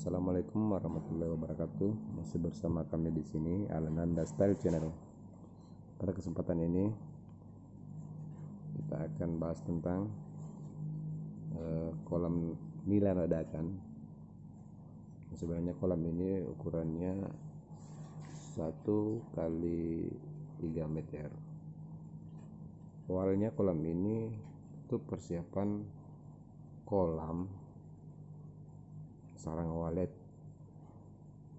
Assalamualaikum warahmatullahi wabarakatuh. Masih bersama kami di sini Alananda Style Channel. Pada kesempatan ini kita akan bahas tentang kolam nila ledakan. Sebenarnya kolam ini ukurannya 1 x 3 meter. Awalnya kolam ini itu persiapan kolam sarang walet.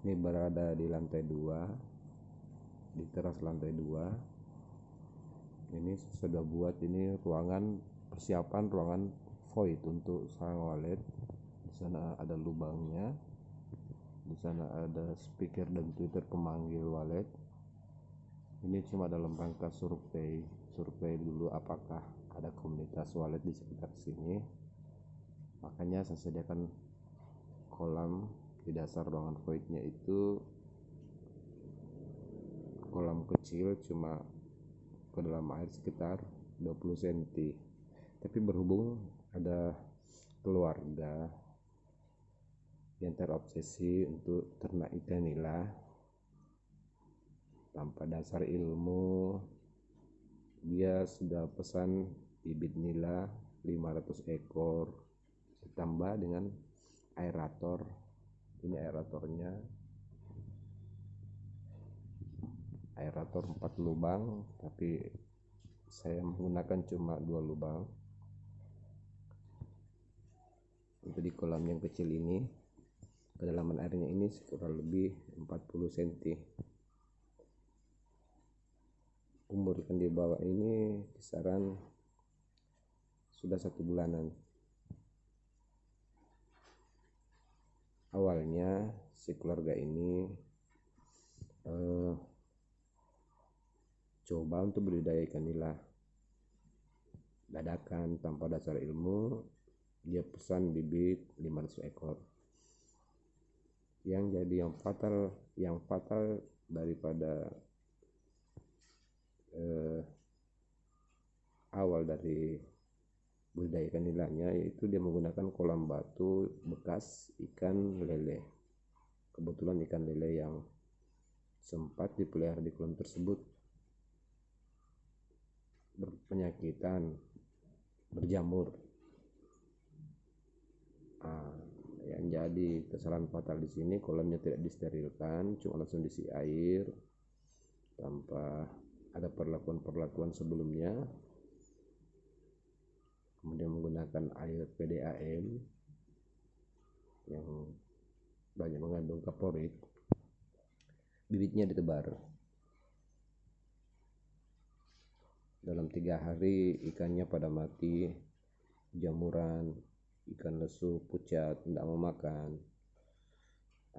Ini berada di lantai 2, di teras lantai 2. Ini sudah buat ini persiapan ruangan void untuk sarang walet. Di sana ada lubangnya. Di sana ada speaker dan tweeter pemanggil walet. Ini cuma dalam rangka survei dulu apakah ada komunitas walet di sekitar sini. Makanya saya sediakan kolam di dasar ruangan voidnya itu kolam kecil, cuma ke dalam air sekitar 20 cm. Tapi berhubung ada keluarga yang terobsesi untuk ternak ikan nila tanpa dasar ilmu, dia sudah pesan bibit nila 500 ekor ditambah dengan aerator. Ini aerator 4 lubang, tapi saya menggunakan cuma 2 lubang. Untuk di kolam yang kecil ini, kedalaman airnya ini kurang lebih 40 cm. Umur ikan di bawah ini kisaran sudah 1 bulanan. Awalnya si keluarga ini coba untuk budidaya ikan nila dadakan tanpa dasar ilmu. Dia pesan bibit 500 ekor. Yang jadi yang fatal daripada awal dari budidaya ikan nilanya, yaitu dia menggunakan kolam batu bekas ikan lele. Kebetulan ikan lele yang sempat dipelihara di kolam tersebut berpenyakitan, berjamur. Yang jadi kesalahan fatal di sini, kolamnya tidak disterilkan, cuma langsung diisi air tanpa ada perlakuan sebelumnya. Kemudian menggunakan air PDAM yang banyak mengandung kaporit. Bibitnya ditebar. Dalam 3 hari ikannya pada mati, jamuran, ikan lesu, pucat, tidak mau makan.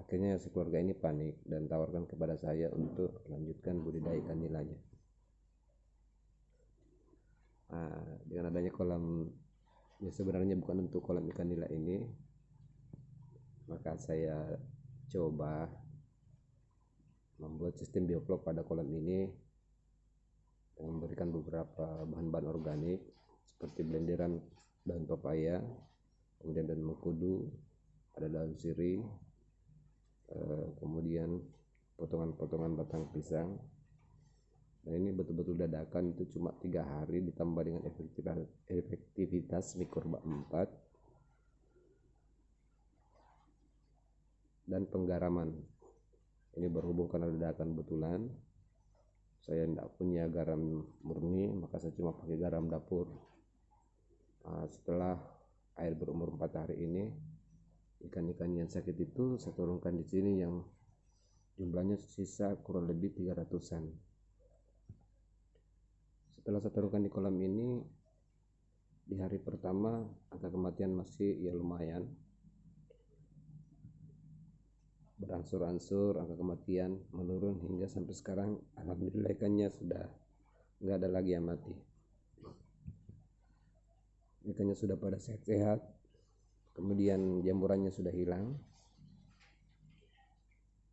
Akhirnya si keluarga ini panik dan tawarkan kepada saya untuk melanjutkan budidaya ikan nilanya. Dengan adanya kolam yang sebenarnya bukan untuk kolam ikan nila ini, maka saya coba membuat sistem bioflok pada kolam ini dengan memberikan beberapa bahan-bahan organik seperti blenderan daun pepaya, kemudian daun mengkudu, ada daun sirih, kemudian potongan-potongan batang pisang. Dan ini betul-betul dadakan, itu cuma 3 hari ditambah dengan efektivitas mikroba 4 dan penggaraman. Ini berhubung karena dadakan betulan, saya tidak punya garam murni, maka saya cuma pakai garam dapur. Setelah air berumur 4 hari ini, ikan-ikan yang sakit itu saya turunkan di sini yang jumlahnya sisa kurang lebih 300-an. Setelah saya turunkan di kolam ini, di hari pertama angka kematian masih lumayan, berangsur-angsur angka kematian menurun hingga sampai sekarang alhamdulillah ikannya sudah nggak ada lagi yang mati. Ikannya sudah pada sehat-sehat, kemudian jamurannya sudah hilang.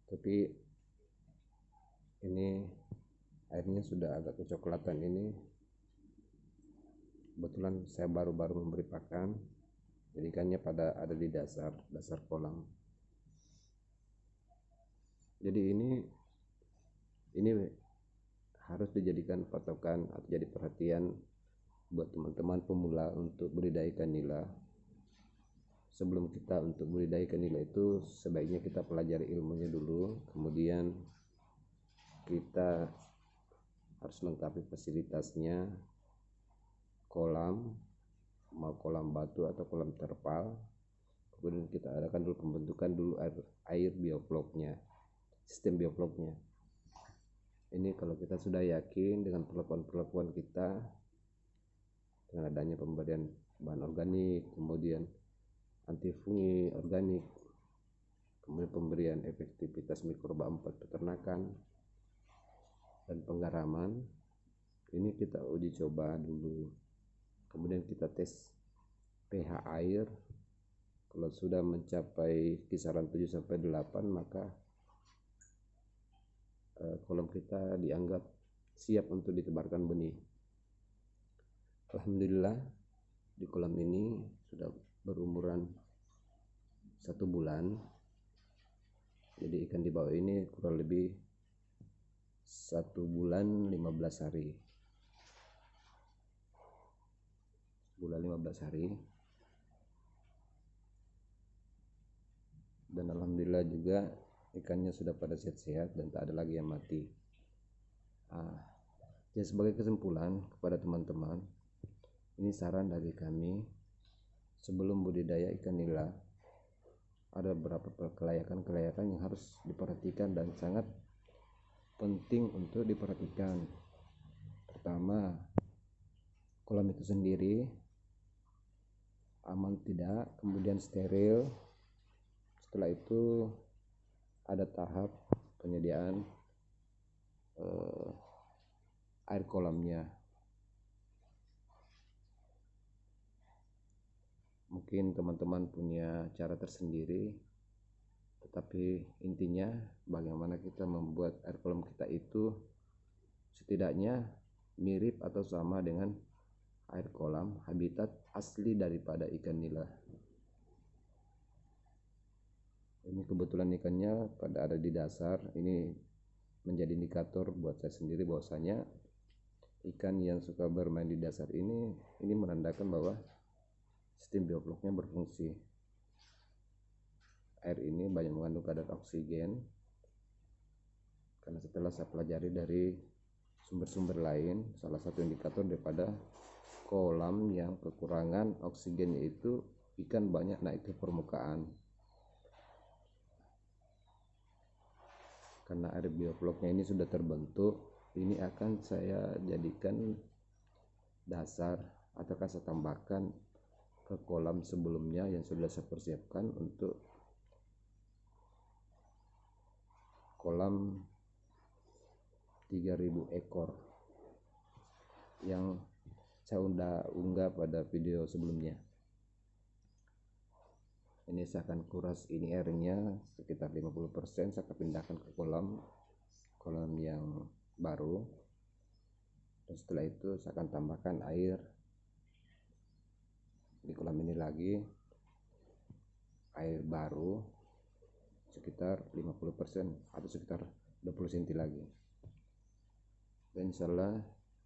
Tapi ini airnya sudah agak kecoklatan. Ini kebetulan saya baru memberi pakan, jadi ikannya pada ada di dasar kolam. Jadi ini harus dijadikan patokan atau jadi perhatian buat teman-teman pemula untuk budidaya ikan nila. Sebelum kita untuk budidaya ikan nila itu sebaiknya kita pelajari ilmunya dulu, kemudian kita harus lengkapi fasilitasnya, kolam, mau kolam batu atau kolam terpal. Kemudian kita adakan dulu pembentukan dulu air biofloknya, sistem biofloknya. Ini kalau kita sudah yakin dengan perlakuan kita, dengan adanya pemberian bahan organik, kemudian antifungi organik, kemudian pemberian efektivitas mikroba 4 peternakan dan penggaraman, ini kita uji coba dulu. Kemudian kita tes pH air. Kalau sudah mencapai kisaran 7-8, maka kolam kita dianggap siap untuk ditebarkan benih. Alhamdulillah di kolam ini sudah berumuran 1 bulan. Jadi ikan di bawah ini kurang lebih 1 bulan 15 hari. Bulan 15 hari. Dan alhamdulillah juga ikannya sudah pada sehat-sehat dan tak ada lagi yang mati. Ya, sebagai kesimpulan kepada teman-teman, ini saran dari kami, sebelum budidaya ikan nila ada beberapa kelayakan yang harus diperhatikan dan sangat penting untuk diperhatikan. Pertama, kolam itu sendiri aman tidak, kemudian steril. Setelah itu ada tahap penyediaan air kolamnya. Mungkin teman-teman punya cara tersendiri, tetapi intinya bagaimana kita membuat air kolam kita itu setidaknya mirip atau sama dengan air kolam habitat asli daripada ikan nila. Ini kebetulan ikannya pada ada di dasar. Ini menjadi indikator buat saya sendiri bahwasanya ikan yang suka bermain di dasar ini menandakan bahwa sistem biofloknya berfungsi. Air ini banyak mengandung kadar oksigen, karena setelah saya pelajari dari sumber-sumber lain, salah satu indikator daripada kolam yang kekurangan oksigen yaitu ikan banyak naik ke permukaan. Karena air biofloknya ini sudah terbentuk, ini akan saya jadikan dasar atau saya tambahkan ke kolam sebelumnya yang sudah saya persiapkan untuk kolam 3000 ekor yang saya unggah pada video sebelumnya. Ini saya akan kuras ini airnya sekitar 50%, saya akan pindahkan ke kolam yang baru, dan setelah itu saya akan tambahkan air di kolam ini lagi, air baru sekitar 50% atau sekitar 20 cm lagi. Dan insyaallah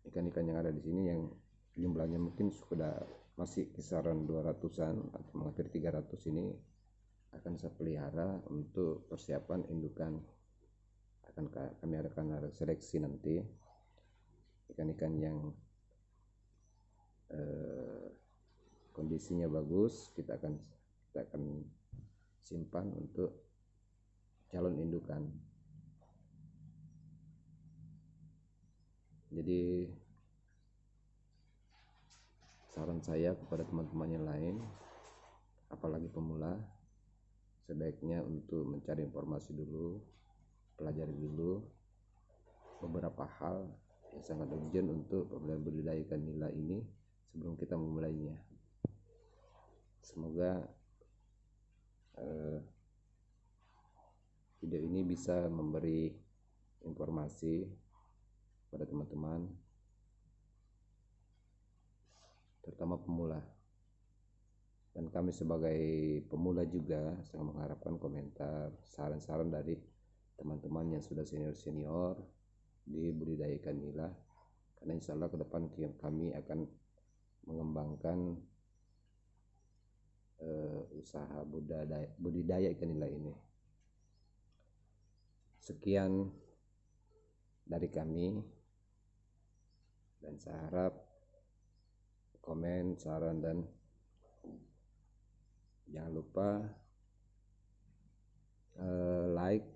ikan-ikan yang ada di sini yang jumlahnya mungkin sudah masih kisaran 200-an atau menghampiri 300 ini akan saya pelihara untuk persiapan indukan. Kami akan seleksi nanti ikan-ikan yang kondisinya bagus, kita akan simpan untuk calon indukan. Jadi saran saya kepada teman-teman yang lain, apalagi pemula, sebaiknya untuk mencari informasi dulu, pelajari dulu beberapa hal yang sangat urgent untuk budidaya ikan nila ini sebelum kita memulainya. Semoga video ini bisa memberi informasi pada teman-teman, terutama pemula. Dan kami sebagai pemula juga sangat mengharapkan komentar, saran-saran dari teman-teman yang sudah senior di budidaya ikan nila, karena insya Allah ke depan kami akan mengembangkan usaha budidaya ikan nila ini. Sekian dari kami, dan saya harap komen, saran, dan jangan lupa like,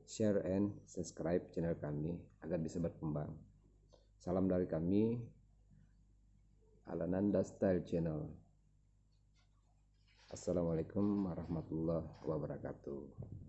share, and subscribe channel kami agar bisa berkembang. Salam dari kami, Alananda Style Channel. Assalamualaikum warahmatullahi wabarakatuh.